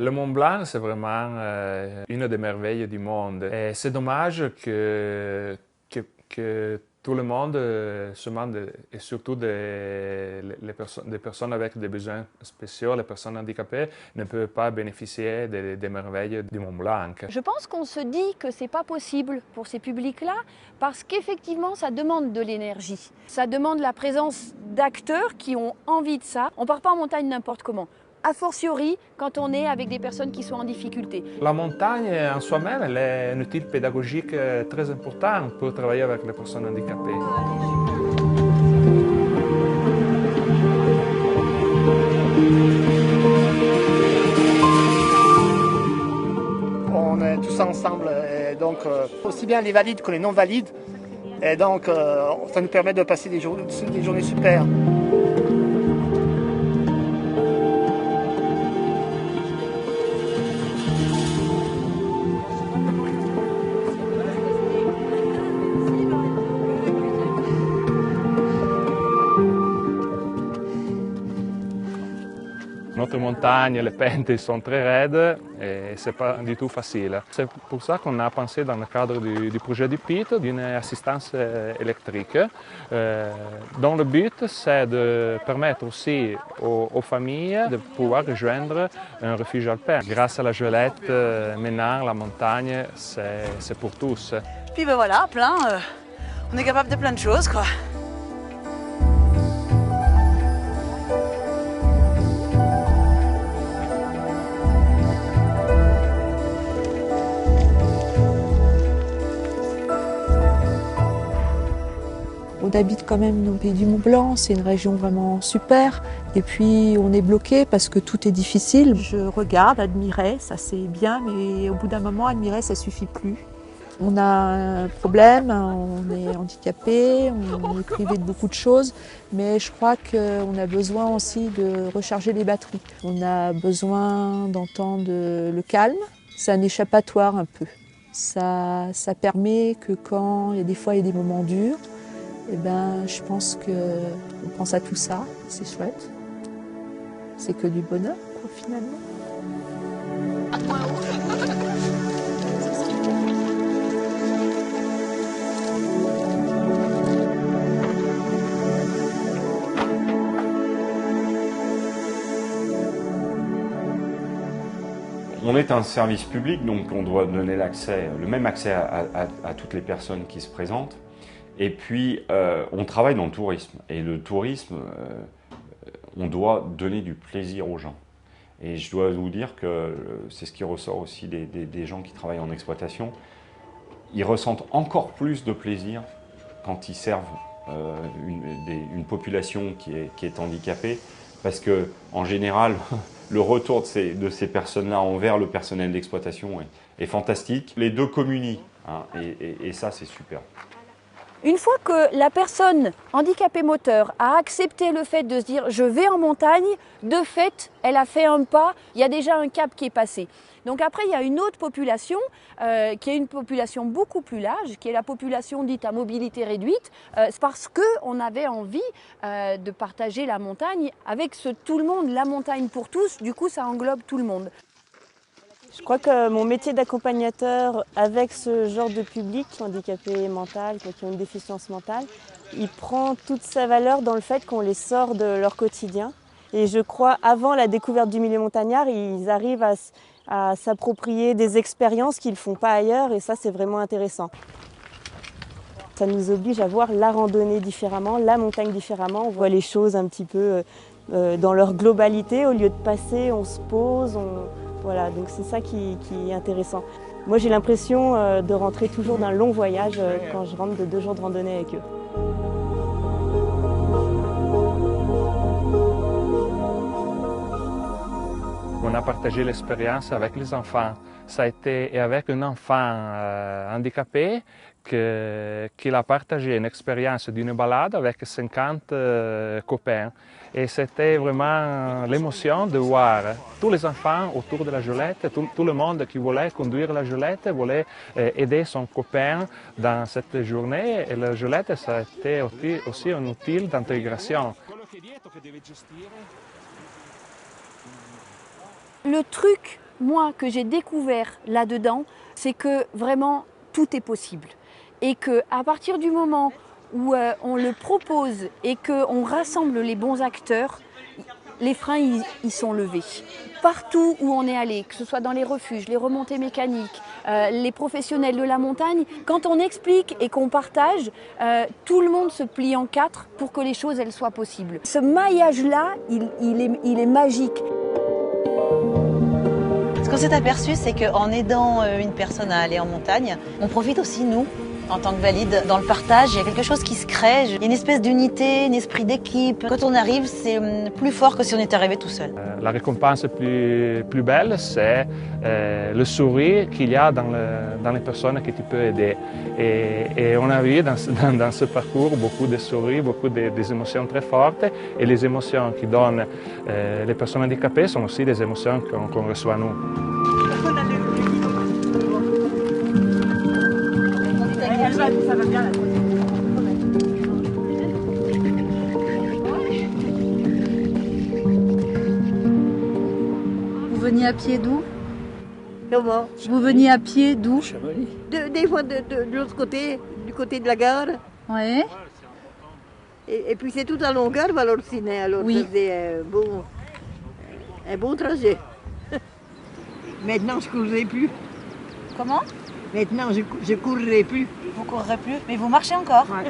Le Mont Blanc, c'est vraiment une des merveilles du monde. Et c'est dommage que tout le monde, seulement et surtout des personnes avec des besoins spéciaux, les personnes handicapées, ne peuvent pas bénéficier des merveilles du Mont Blanc. Je pense qu'on se dit que c'est pas possible pour ces publics-là parce qu'effectivement, ça demande de l'énergie. Ça demande la présence d'acteurs qui ont envie de ça. On part pas en montagne n'importe comment. A fortiori, quand on est avec des personnes qui sont en difficulté. La montagne en soi-même, elle est un outil pédagogique très important pour travailler avec les personnes handicapées. On est tous ensemble, et donc aussi bien les valides que les non-valides. Et donc ça nous permet de passer des journées super. Notre montagne, les pentes sont très raides et ce n'est pas du tout facile. C'est pour ça qu'on a pensé dans le cadre du projet du PIT d'une assistance électrique dont le but c'est de permettre aussi aux familles de pouvoir rejoindre un refuge alpin. Grâce à la gelette, maintenant la montagne c'est pour tous. Puis ben voilà, plein, on est capable de plein de choses quoi. On habite quand même au Pays du Mont Blanc, c'est une région vraiment super. Et puis on est bloqué parce que tout est difficile. Je regarde, admirer, ça c'est bien, mais au bout d'un moment, admirer, ça suffit plus. On a un problème, on est handicapé, on est privé de beaucoup de choses, mais je crois qu'on a besoin aussi de recharger les batteries. On a besoin d'entendre le calme, c'est un échappatoire un peu. Ça permet que quand il y a des moments durs, eh ben, je pense qu'on pense à tout ça, c'est chouette. C'est que du bonheur, quoi, finalement. On est un service public, donc on doit donner le même accès à toutes les personnes qui se présentent. Et puis, on travaille dans le tourisme. Et le tourisme, on doit donner du plaisir aux gens. Et je dois vous dire que c'est ce qui ressort aussi des gens qui travaillent en exploitation. Ils ressentent encore plus de plaisir quand ils servent une population qui est handicapée. Parce que, en général, le retour de ces personnes-là envers le personnel d'exploitation est fantastique. Les deux communient, hein, et ça, c'est super. Une fois que la personne handicapée moteur a accepté le fait de se dire « je vais en montagne », de fait, elle a fait un pas, il y a déjà un cap qui est passé. Donc après, il y a une autre population qui est une population beaucoup plus large, qui est la population dite à mobilité réduite, parce qu'on avait envie de partager la montagne avec tout le monde, la montagne pour tous, du coup ça englobe tout le monde. Je crois que mon métier d'accompagnateur avec ce genre de public, handicapé mental, qui ont une déficience mentale, il prend toute sa valeur dans le fait qu'on les sort de leur quotidien. Et je crois, avant la découverte du milieu montagnard, ils arrivent à s'approprier des expériences qu'ils ne font pas ailleurs, et ça c'est vraiment intéressant. Ça nous oblige à voir la randonnée différemment, la montagne différemment. On voit les choses un petit peu dans leur globalité. Au lieu de passer, on se pose. Voilà, donc c'est ça qui est intéressant. Moi j'ai l'impression de rentrer toujours d'un long voyage quand je rentre de 2 jours de randonnée avec eux. On a partagé l'expérience avec les enfants. Ça a été avec un enfant handicapé qu'il a partagé une expérience d'une balade avec 50 copains. Et c'était vraiment l'émotion de voir tous les enfants autour de la gelette, tout le monde qui voulait conduire la gelette, voulait aider son copain dans cette journée. Et la gelette, ça a été aussi un outil d'intégration. Le truc moi, que j'ai découvert là-dedans, c'est que vraiment tout est possible. Et qu'à partir du moment où on le propose et qu'on rassemble les bons acteurs, les freins ils sont levés. Partout où on est allé, que ce soit dans les refuges, les remontées mécaniques, les professionnels de la montagne, quand on explique et qu'on partage, tout le monde se plie en quatre pour que les choses elles soient possibles. Ce maillage-là, il est magique. Ce qu'on s'est aperçu, c'est qu'en aidant une personne à aller en montagne, on profite aussi, nous, en tant que valides, dans le partage. Il y a quelque chose qui se crée, il y a une espèce d'unité, un esprit d'équipe. Quand on arrive, c'est plus fort que si on était arrivé tout seul. La récompense plus belle, c'est le sourire qu'il y a dans les personnes que tu peux aider. Et on a vu dans ce parcours beaucoup de sourires, beaucoup des émotions très fortes. Et les émotions qui donnent les personnes handicapées sont aussi des émotions qu'on reçoit nous. Ça va bien, là. Vous veniez à pied d'où? Comment? Vous veniez à pied d'où? Des fois de l'autre côté, du côté de la gare. Oui. Et puis c'est tout à longueur, alors ciné. Alors oui. Ça faisait un bon trajet. Maintenant, je ne courrai plus. Comment? Maintenant, je ne courrai plus. Vous courrez plus, mais vous marchez encore. Ouais.